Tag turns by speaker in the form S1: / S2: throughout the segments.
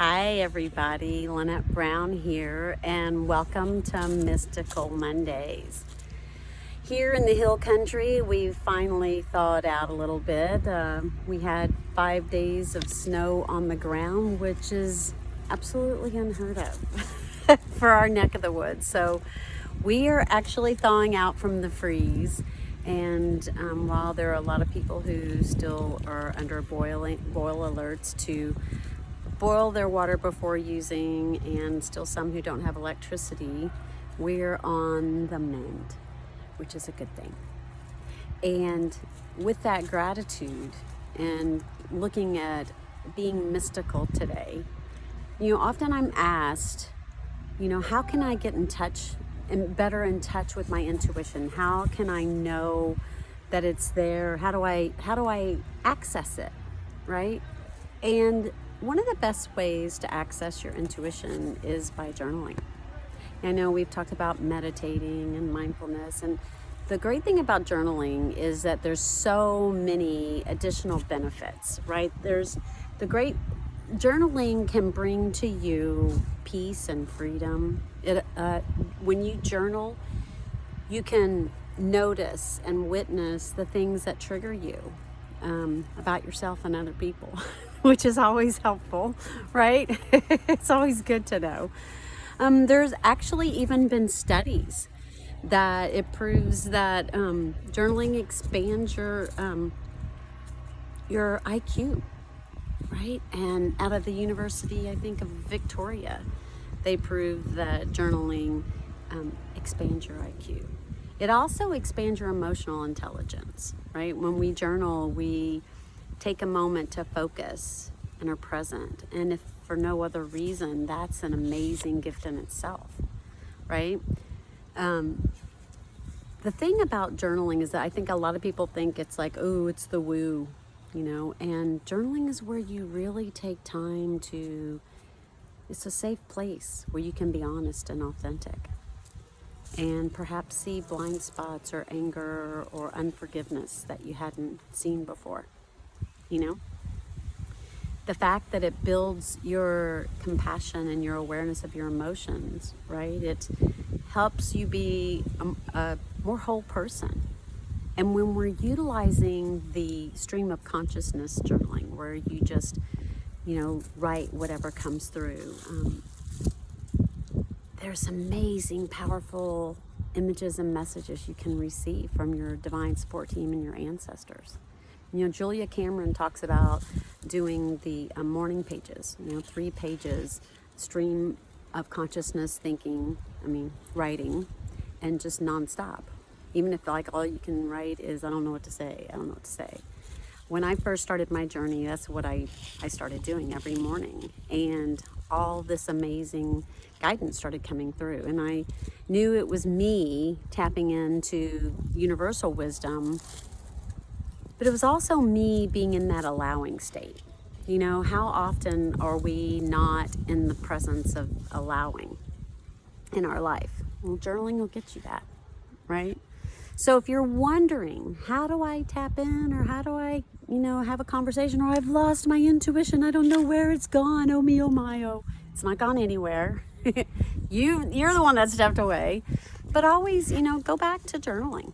S1: Hi, everybody. Lynette Brown here, and welcome to Mystical Mondays. Here in the Hill Country, we've finally thawed out a little bit. We had 5 days of snow on the ground, which is absolutely unheard of for our neck of the woods. So we are actually thawing out from the freeze. And while there are a lot of people who still are under boil alerts to boil their water before using, and still some who don't have electricity, we're on the mend, which is a good thing. And with that gratitude and looking at being mystical today, often I'm asked, how can I get in touch and better in touch with my intuition? How can I know that it's there? How do I access it, right? And one of the best ways to access your intuition is by journaling. I know we've talked about meditating and mindfulness, and the great thing about journaling is that there's so many additional benefits, right? Journaling can bring to you peace and freedom. When you journal, you can notice and witness the things that trigger you about yourself and other people, which is always helpful, right? It's always good to know. There's actually even been studies that it proves that journaling expands your IQ, right? And out of the University, I think, of Victoria, they proved that journaling expands your IQ. It also expands your emotional intelligence, right? When we journal, we take a moment to focus and are present. And if for no other reason, that's an amazing gift in itself, right? The thing about journaling is that I think a lot of people think it's like, oh, it's the woo, and journaling is where you really take time it's a safe place where you can be honest and authentic and perhaps see blind spots or anger or unforgiveness that you hadn't seen before, The fact that it builds your compassion and your awareness of your emotions, right? It helps you be a more whole person. And when we're utilizing the stream of consciousness journaling, where you just, write whatever comes through, there's amazing, powerful images and messages you can receive from your divine support team and your ancestors. Julia Cameron talks about doing the morning pages, 3 pages, stream of consciousness writing, and just nonstop. Even if all you can write is, I don't know what to say. When I first started my journey, that's what I started doing every morning. And all this amazing guidance started coming through. And I knew it was me tapping into universal wisdom, but it was also me being in that allowing state. How often are we not in the presence of allowing in our life? Well, journaling will get you that, right? So if you're wondering, how do I tap in, or how do I, have a conversation, or I've lost my intuition, I don't know where it's gone, oh me, oh my, oh, it's not gone anywhere. You're the one that stepped away. But always, go back to journaling.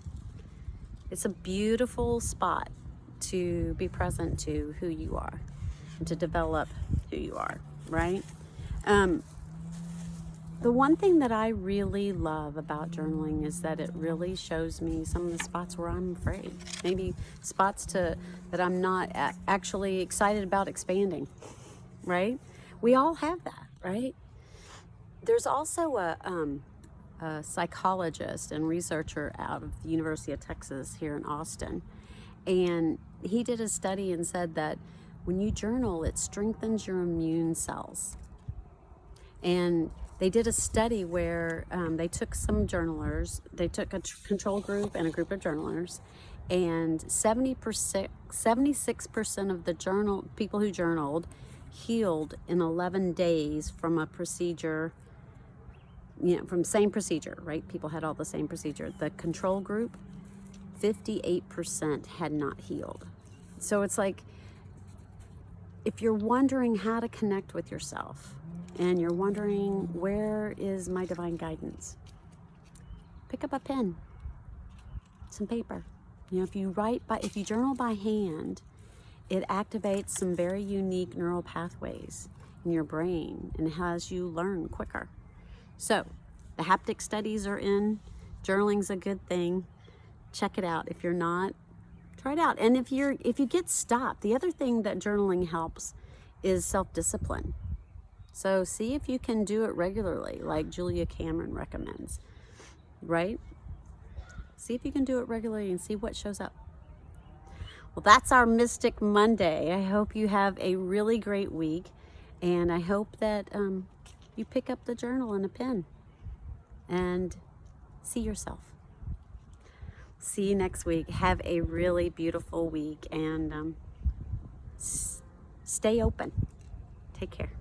S1: It's a beautiful spot to be present to who you are and to develop who you are, right? The one thing that I really love about journaling is that it really shows me some of the spots where I'm afraid. Maybe spots that I'm not actually excited about expanding, right? We all have that, right? There's also a psychologist and researcher out of the University of Texas here in Austin. And he did a study and said that when you journal, it strengthens your immune cells. And they did a study where they took some journalers, they took a control group and a group of journalers, and 76% of the people who journaled healed in 11 days from a procedure, from same procedure, right? People had all the same procedure. The control group, 58% had not healed. So it's like if you're wondering how to connect with yourself and you're wondering where is my divine guidance, pick up a pen, some paper. You know, if you journal by hand, it activates some very unique neural pathways in your brain and has you learn quicker. So the haptic studies are in. Journaling's a good thing. Check it out. If you're not, try it out. And if you get stopped, the other thing that journaling helps is self-discipline. So see if you can do it regularly, like Julia Cameron recommends, right? See if you can do it regularly and see what shows up. Well, that's our Mystic Monday. I hope you have a really great week, and I hope that you pick up the journal and a pen and see yourself. See you next week. Have a really beautiful week, and stay open. Take care.